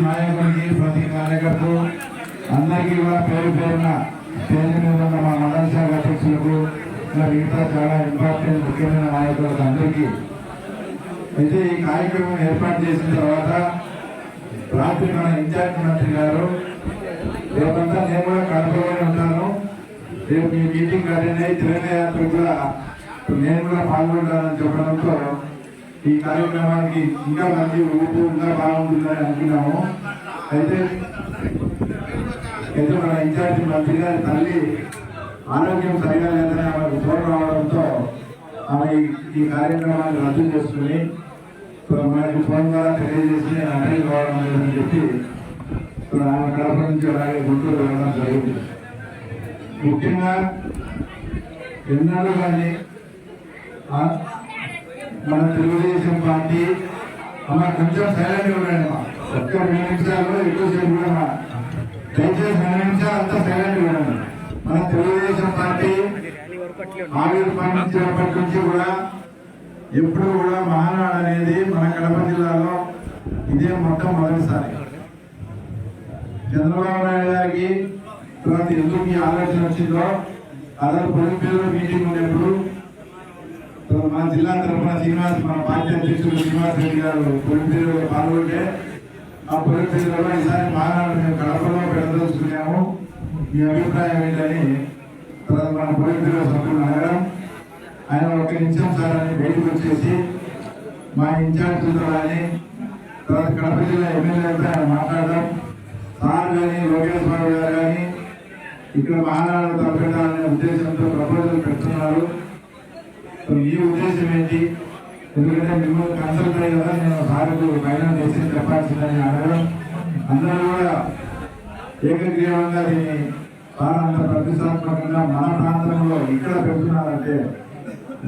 నాయకుడికి ప్రతి కార్యకర్త అందరికీ కూడా పేరు పేరున స్టేజ్ మీద ఉన్న మా మండల శాఖ అధ్యక్షులకు మిగతా చాలా ఇంపార్టెంట్ ముఖ్యమైన నాయకులకు అందరికీ అయితే ఈ కార్యక్రమం ఏర్పాటు చేసిన తర్వాత రాత్రి మన ఇన్ఛార్జ్ మంత్రి గారు రేపంతా నేను కూడా కడపలోనే ఉంటాను, రేపు మీ మీటింగ్ అటెండ్ అయ్యి తిరంగ యాత్ర కూడా నేను కూడా పాల్గొంటానని చెప్పడంతో ఈ కార్యక్రమానికి ఇంకా మంచి ఊపు ఇంకా బాగుంటుందని అనుకున్నాము. అయితే మన ఇన్ఛార్జి మంత్రి గారి తల్లి ఆరోగ్యం సరిగా లేదని ఆమెకు ఫోన్ రావడంతో ఆమె ఈ కార్యక్రమాన్ని రద్దు చేసుకుని మనకి ఫోన్ ద్వారా తెలియజేసి అటెండ్ కావడం లేదని చెప్పి ఆమె కడప నుంచి అలాగే గుంటూరు వెళ్ళడం జరిగింది. ముఖ్యంగా ఎన్నాళ్ళు కానీ మన తెలుగుదేశం పార్టీ అమ్మ కొంచెం సైలెంట్గా ఉండండి, ఒక్క 2 నిమిషాల్లో ఎక్కువసేపు కూడా దయచేసి 2 నిమిషాలు అంతా సైలెంట్గా ఉండండి. మన తెలుగుదేశం పార్టీ ఆవిర్భవించినప్పటి నుంచి కూడా ఎప్పుడు కూడా మహానాడు అనేది మన కడప జిల్లాలో ఇదే మొట్టమొదటిసారి. చంద్రబాబు నాయుడు గారికి తర్వాత ఎందుకు ఈ ఆలోచన వచ్చిందో అదే పొలిటికల్ మీటింగ్ ఉన్నప్పుడు మా జిల్లా తరఫున మన పార్టీ అధ్యక్షుడు శ్రీనివాస్ రెడ్డి గారు పొలిటికల్లో పాల్గొంటే ఆ పొలిటికల్లో ఈసారి మహానాడు మేము కడపలో పెడదలుచుకున్నాము, మీ అభిప్రాయం ఏంటని మన పొలిటికల్లో సభ్యులు అడగడం, ఆయన 1 నిమిషం సార్ అని బయటకు వచ్చేసి మా ఇన్ఛార్జ్తో కానీ తర్వాత కడప జిల్లా ఎమ్మెల్యేలతో ఆయన మాట్లాడడం, సార్ కానీ లోకేష్ బాబు గారు కానీ ఇక్కడ మహానాడు తప్పెట్టాలనే ఉద్దేశంతో ప్రపోజల్ పెడుతున్నారు, ఈ ఉద్దేశం ఏంటి, ఎందుకంటే మిమ్మల్ని కన్సల్ట్ అయ్యి కదా నేను సార్కు ఫైనల్ చేసి చెప్పాల్సిందని అడగడం, అందరూ కూడా ఏకగ్రీవంగా దీన్ని సార్ అంత ప్రతిష్టాత్మకంగా మన ప్రాంతంలో ఇక్కడ పెడుతున్నారంటే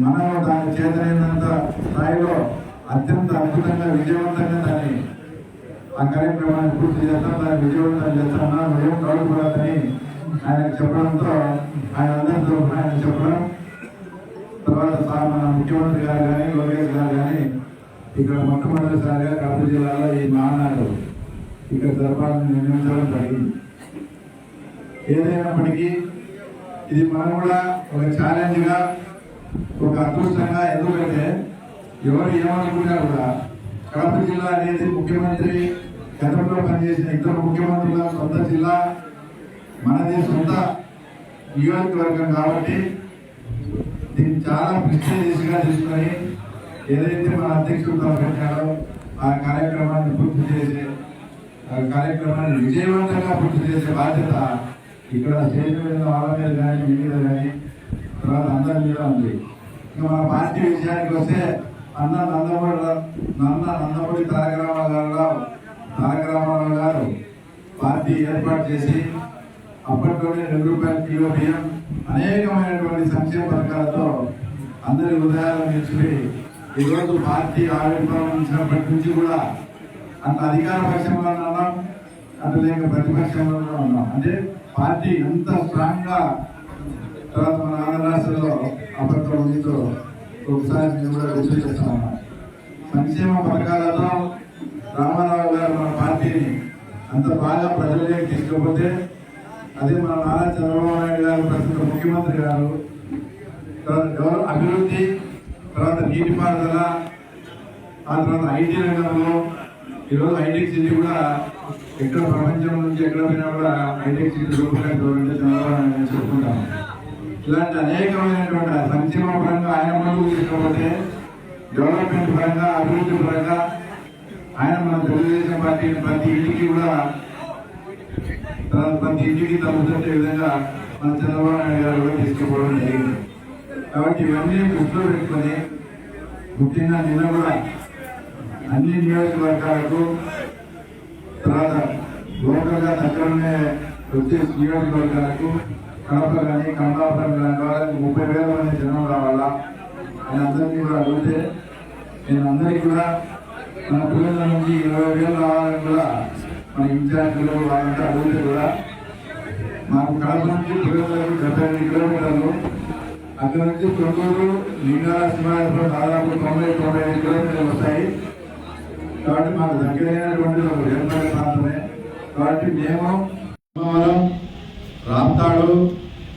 మనం దాని చేతనైనంత స్థాయిలో అత్యంత అద్భుతంగా విజయవంతంగా దాన్ని ఆ కార్యక్రమాన్ని పూర్తి చేస్తాం, దాన్ని విజయవంతం చేస్తామన్నా మేము కాడుకోవాలని ఆయనకు చెప్పడంతో ఆయన అందరితో ఆయన చెప్పడం, తర్వాత మన ముఖ్యమంత్రి గారు కానీ లోకేష్ గారు కానీ ఇక్కడ మొట్టమొదటిసారిగా కడప జిల్లాలో ఈ మహానాడు ఇక్కడ జరపాలని నిర్ణయించడం జరిగింది. ఏదైనప్పటికీ ఇది మనం కూడా ఒక ఛాలెంజ్గా ఒక అదృష్టంగా, ఎందుకంటే ఎవరు ఏమనుకున్నా కూడా కడప జిల్లా అనేది ముఖ్యమంత్రి గతంలో పనిచేసిన 2 ముఖ్యమంత్రుల సొంత జిల్లా, మనది సొంత నియోజకవర్గం కాబట్టి దీన్ని చాలా ప్రెస్టీజియస్గా తీసుకొని ఏదైతే మన అధ్యక్షుడితో పెట్టాడో ఆ కార్యక్రమాన్ని పూర్తి చేసే కార్యక్రమాన్ని విజయవంతంగా పూర్తి చేసే బాధ్యత ఇక్కడ స్టేజ్ మీద వాళ్ళ మీద కానీ మీ మీద కానీ తర్వాత అందరి మీద ఉంది. ఇంకా మన పార్టీ విషయానికి వస్తే నందమూరి తారక రామారావు గారు పార్టీ ఏర్పాటు చేసి అప్పట్లోనే ₹2 కిలో బియ్యం అనేకమైనటువంటి సంక్షేమ పథకాలతో అందరి ఉదయాలు నిలిచిపోయి ఈరోజు పార్టీ ఆవిర్భవించినప్పటి నుంచి కూడా అంత అధికార పక్షంలో ఉన్నాం, అటు లేక ప్రతిపక్షంలో ఉన్నాం. అంటే పార్టీ ఎంత స్ట్రాంగ్ గా తర్వాత మన ఆంధ్ర రాష్ట్రంలో అప్పట్లో ఉందో ఒకసారి మేము కూడా గుర్తు చేస్తా ఉన్నాం. సంక్షేమ పథకాలతో రామారావు గారు మన పార్టీని అంత బాగా ప్రజలకి తీసుకపోతే అదే మన నారా చంద్రబాబు నాయుడు గారు ప్రస్తుత ముఖ్యమంత్రి గారు తర్వాత అభివృద్ధి, తర్వాత నీటిపారుదల, ఆ తర్వాత ఐటీ రంగంలో ఈరోజు హైటెక్ సిటీ కూడా ఎక్కడ ప్రపంచం నుంచి ఎక్కడ పోయినా కూడా హైటెక్ సిటీ రూపొందించాలంటే చంద్రబాబు నాయుడు చెప్పుకుంటాం. ఇలాంటి అనేకమైనటువంటి సంక్షేమ పరంగా ఆయన ముందుకు తీసుకపోతే డెవలప్మెంట్ పరంగా, అభివృద్ధి పరంగా ఆయన మన తెలుగుదేశం పార్టీ ప్రతి ఇంటికి తగ్గుతుంటే విధంగా మన చంద్రబాబు నాయుడు గారు కూడా తీసుకుపోవడం జరిగింది. కాబట్టి ఇవన్నీ దృష్టిలో పెట్టుకొని ముఖ్యంగా నిన్న కూడా అన్ని నియోజకవర్గాలకు తర్వాత లోకల్గా దగ్గరనే వచ్చే నియోజకవర్గాలకు కడప కానీ కమలాపురం కానీ వాళ్ళకి 30,000 మంది జనం రావాలా అని అందరినీ కూడా అడిగితే నేను అందరికీ కూడా మన పిల్లల నుంచి 20,000 రావాలని కూడా మన ఇన్ఛార్జీలు వాళ్ళంతా అడిగితే కూడా మాకు కడప నుంచి పిల్లలకు 75 కిలోమీటర్లు, అక్కడ నుంచి తొందూరు లింగాల సింహాపురం దాదాపు 90-95 కిలోమీటర్లు వస్తాయి. కాబట్టి మాకు దగ్గరైనటువంటి ఒక కాబట్టి మేము రాప్తాడు,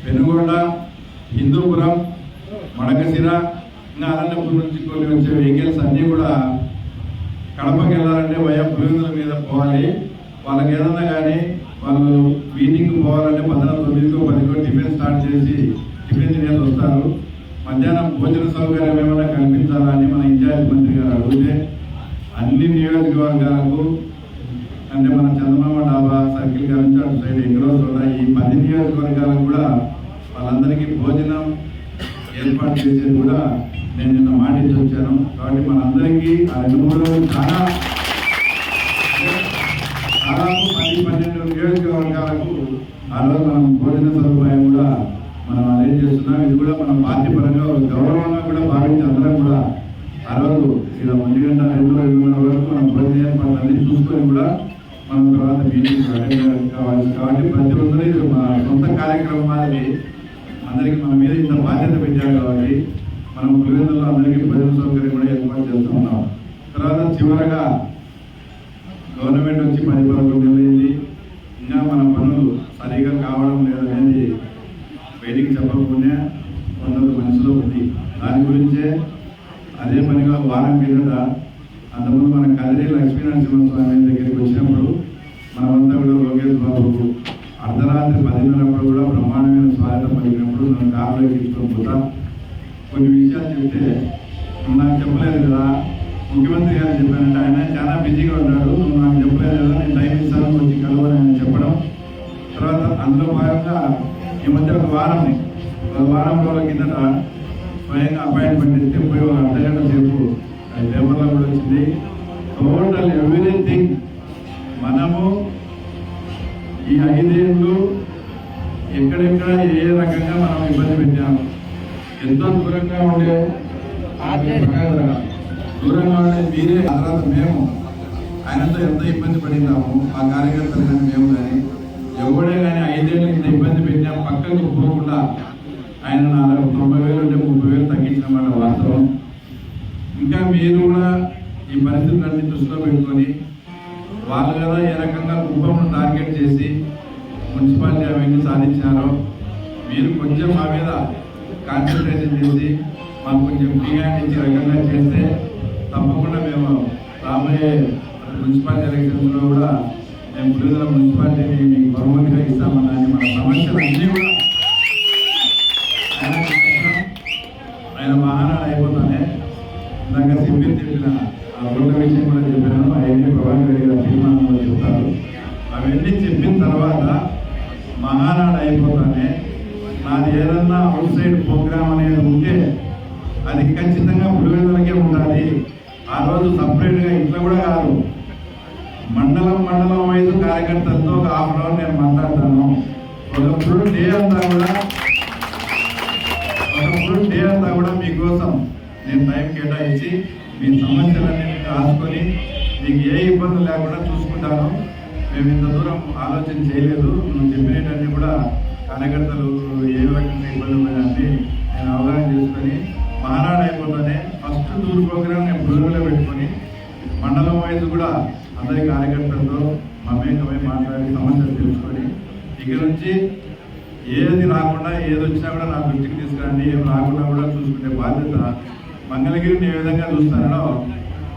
పెనుగొండ, హిందూపురం, మడకశిర, ఇంకా అనంతపురం నుంచి కొన్ని వచ్చే వెహికల్స్ అన్నీ కూడా కడపకి వెళ్ళాలంటే వయా పులివెందుల మీద పోవాలి. వాళ్ళకి ఏదన్నా కానీ వాళ్ళు మీటింగ్ పోవాలంటే 9:30 10 టిఫిన్ స్టార్ట్ చేసి టిఫిన్ తినేసి వస్తారు. మధ్యాహ్నం భోజన సౌకర్యం ఏమైనా కల్పించాలని మన ఇన్ఛార్జ్ మంత్రి గారు అడిగితే అన్ని నియోజకవర్గాలకు అంటే మన చంద్రబాబు డాబా సర్కిల్ గారి నుంచి అటు సైడ్ ఎక్కడో చోట ఈ 10 నియోజకవర్గాలకు కూడా వాళ్ళందరికీ భోజనం ఏర్పాటు చేసేది కూడా నేను నిన్న మాటించి వచ్చాను. కాబట్టి మనందరికీ ఆ 2-3 రోజులు దాదాపు 10-12 నియోజకవర్గాలకు ఆ రోజు మనం భోజన సదుపాయం కూడా మనం అరేంజ్ చేస్తున్నాం. ఇది కూడా మన పార్టీ పరంగా గౌరవంగా కూడా భావించి అందరం కూడా ఆ రోజు ఇలా 1 గంట 2 వరకు మనం భోజన ఏర్పాట్లు అన్ని చూసుకొని కూడా మనం తర్వాత మీటింగ్ అటెండ్ కావాలి. కాబట్టి ప్రతి ఒక్కరు ఇది మన సొంత కార్యక్రమం మాదిరి అందరికీ మన మీద ఇంత బాధ్యత పెట్టారు. కాబట్టి మనం పులివెందులలో అందరికీ భోజన సౌకర్యం కూడా ఏర్పాటు చేస్తూ ఉన్నాం. తర్వాత చివరగా గవర్నమెంట్ వచ్చి 10-11 నెలలైంది, ఇంకా మన పనులు సరిగా కావడం లేదనేది బయటికి చెప్పకుండా కొందరు మనసులో ఉంది. దాని గురించే అదే పనిగా వారం కిందట అంతకుముందు మన కదిరి లక్ష్మీనరసింహస్వామి దగ్గరికి వచ్చినప్పుడు మనమంతా కూడా లోకేష్ బాబుకు అర్ధరాత్రి 10:30 కూడా బ్రహ్మాండమైన స్వాగతం పలికినప్పుడు నన్ను కారులో తీసుకొని పోతా కొన్ని విషయాలు చెప్తే నాకు చెప్పలేదు కదా, ముఖ్యమంత్రి గారు చెప్పానంటే ఆయన చాలా బిజీగా ఉన్నాడు, నువ్వు నాకు చెప్పలేదు కదా, నేను టైం ఇస్తాను వచ్చి కలవని ఆయన చెప్పడం. తర్వాత అందులో భాగంగా ఈ మధ్య ఒక వారం రోజుల కిందట స్వయంగా అపాయింట్మెంట్ ఇస్తే పోయి ఒక అర్ధగంట సేపు పేపర్లో కూడా వచ్చింది. టోటల్ ఎవ్రీథింగ్ మనము ఈ 5 ఏళ్ళు ఎక్కడెక్కడ ఏ రకంగా మనం ఇబ్బంది పెట్టాము, ఎంతో దూరంగా ఉండే మీరే, ఆ తర్వాత మేము ఆయనతో ఎంత ఇబ్బంది పడినాము ఆ కార్యకర్తలు కానీ మేము కానీ ఎవడే కానీ 5 ఏళ్ళు ఇంత ఇబ్బంది పెట్టాము పక్కకు పోకుండా ఆయన 90,000 అంటే 30,000 తగ్గించిన మాట వాస్తవం. ఇంకా మీరు కూడా ఈ పరిస్థితులన్నీ దృష్టిలో పెట్టుకొని వాళ్ళు కదా ఏ రకంగా కుటుంబం టార్గెట్ చేసి మున్సిపాలిటీ అవన్నీ సాధించారో మీరు కొంచెం మా మీద కాన్సన్ట్రేషన్ చేసి మాకు కొంచెం ఫ్రీగా ఇచ్చే రకంగా చేస్తే తప్పకుండా మేము రాబోయే మున్సిపాలిటీ ఎలక్షన్స్లో కూడా మేము పులివెందుల మున్సిపాలిటీని మీకు బహుమతిగా ఇస్తామన్నాని మన సమస్యలు అన్నీ కూడా ఆయన మహానాడు అయిపోతానే ఇందాక సింపిల్ చెప్పిన ఆ రోడ్ల విషయం కూడా చెప్పాను. అవన్నీ ప్రభాకర్ రెడ్డి గారు తీర్మానంలో చెప్తారు. అవన్నీ చెప్పిన తర్వాత మహానాడు అయిపోతానే నాది ఏదన్నా అవుట్ సైడ్ ప్రోగ్రామ్ అనేది ఉంటే అది ఖచ్చితంగా పులివెందులకే ఉండాలి. ఆ రోజు సపరేట్గా ఇట్లా కూడా కాదు, మండలం వైజ్ కార్యకర్తలతో ఒక హాఫ్ అన్ అవర్ నేను మాట్లాడతాను. ఒక ఫుల్ డే అంతా కూడా మీకోసం నేను టైం కేటాయించి మీ సమస్యలన్నీ రాసుకొని మీకు ఏ ఇబ్బందులు లేకుండా చూసుకుంటాను. మేము ఇంత దూరం ఆలోచన చేయలేదు, నువ్వు చెప్పినవన్నీ కూడా కార్యకర్తలు ఏ రకంగా ఇబ్బంది పడాలని నేను అవగాహన చేసుకొని మహానాడు అయిపోతానే ఫస్ట్ టూర్ ప్రోగ్రామ్ నేను పులివెందులో పెట్టుకొని మండలం వైజ్ కూడా అందరి కార్యకర్తలతో మమేకమై మాట్లాడి సమస్యలు తెలుసుకొని ఇక నుంచి ఏది రాకుండా ఏది వచ్చినా కూడా నా దృష్టికి తీసుకురండి, ఏం రాకుండా కూడా చూసుకునే బాధ్యత మంగళగిరిని ఏ విధంగా చూస్తారో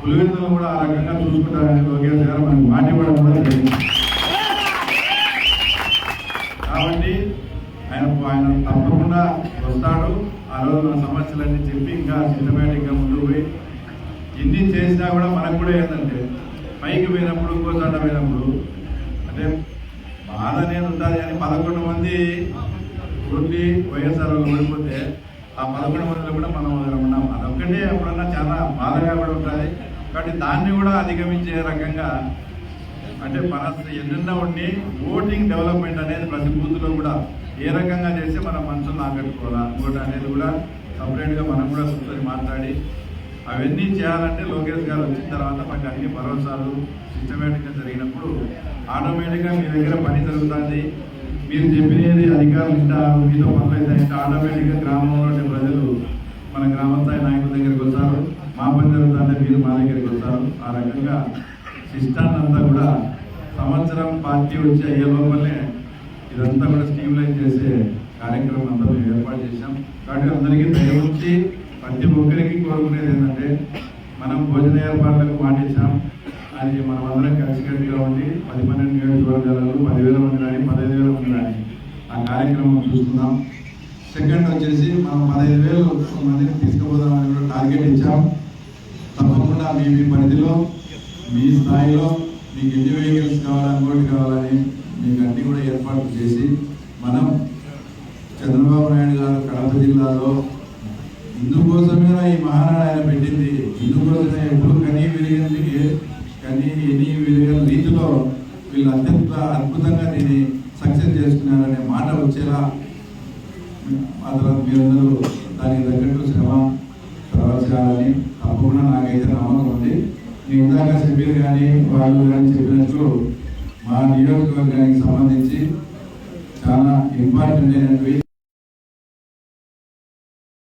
పులివెందులు కూడా ఆ రకంగా చూసుకుంటారని లోకేష్ గారు మనకు మాట ఇవ్వడం కూడా జరిగింది. కాబట్టి ఆయన తప్పకుండా వస్తాడు. ఆ రోజు మన సమస్యలన్నీ చెప్పి ఇంకా సిస్టమేటిక్గా ముందుకు పోయి ఇన్ని చేసినా కూడా మనకు కూడా ఏంటంటే పైకి పోయినప్పుడు ఇంకోసాట పోయినప్పుడు అంటే బాధ అనేది ఉంటుంది. కానీ 11 మంది ఓన్లీ వైఎస్ఆర్ ఓడిపోతే ఆ 11 మందిలో కూడా మనం ఉన్నాం. అదొక్కటే ఎప్పుడన్నా చాలా బాధగా కూడా ఉంటుంది. కాబట్టి దాన్ని కూడా అధిగమించే రకంగా అంటే మన ఎన్నెన్నో ఉండి ఓటింగ్ డెవలప్మెంట్ అనేది ప్రతి బూత్లో కూడా ఏ రకంగా చేస్తే మన మనసును ఆకట్టుకోవాలా ఇంకోటి అనేది కూడా సపరేట్గా మనం కూడా కూర్చొని మాట్లాడి అవన్నీ చేయాలంటే లోకేష్ గారు వచ్చిన తర్వాత మాకు అన్ని భరోసాలు సిస్టమేటిక్గా జరిగినప్పుడు ఆటోమేటిక్గా మీ దగ్గర పని జరుగుతుంది. మీరు చెప్పినది అధికారులు ఇస్తారు, మీతో పనులు అయితే ఆటోమేటిక్గా గ్రామంలో ప్రజలు మన గ్రామ స్థాయి నాయకుల దగ్గరికి వస్తారు, మా పని జరుగుతుంటే మీరు మా దగ్గరికి వస్తారు. ఆ రకంగా సిస్టాన్ని అంతా కూడా సంవత్సరం పార్టీ వచ్చి అయ్యే లోపలనే ఇదంతా కూడా స్ట్రీమ్లైన్ చేసే కార్యక్రమం అంతా మేము ఏర్పాటు చేశాం. కాబట్టి అందరికీ దయవుంచి ప్రతి ఒక్కరికి కోరుకునేది ఏంటంటే మనం భోజన ఏర్పాట్లకు మాటించాం. అది మనం అందరం కలిసికట్టుగా ఉండి 10-12 నియోజకవర్గాలలో 10,000 మంది కానీ 15,000 మంది కానీ ఆ కార్యక్రమం చూస్తున్నాం. సెకండ్ వచ్చేసి మనం 15,000 మందిని తీసుకుపోదామని కూడా టార్గెట్ ఇచ్చాం. తప్పకుండా మీ పరిధిలో మీ స్థాయిలో మీకు ఎన్ని వెహికల్స్ కావాలని ఇంకోటి కావాలని మీకు అన్ని కూడా ఏర్పాట్లు చేసి మనం చంద్రబాబు నాయుడు గారు కడప జిల్లాలో ఇందుకోసమే ఈ మహానాడు ఆయన పెట్టింది. ఇందుకోసమే ఎప్పుడు కనీ విరిగిన రీతిలో వీళ్ళు అత్యంత అద్భుతంగా దీన్ని సక్సెస్ చేసుకున్నారనే మాట వచ్చేలా మాత్రం మీరందరూ దానికి తగ్గట్టు శ్రమ ప్రవర్తించాలని తప్పకుండా నాకైతే నమ్మకం ఉంది. మీ ఇందాక సభ్యులు కానీ వాళ్ళు కానీ చెప్పినట్లు మా నియోజకవర్గానికి సంబంధించి చాలా ఇంపార్టెంట్ అయినవి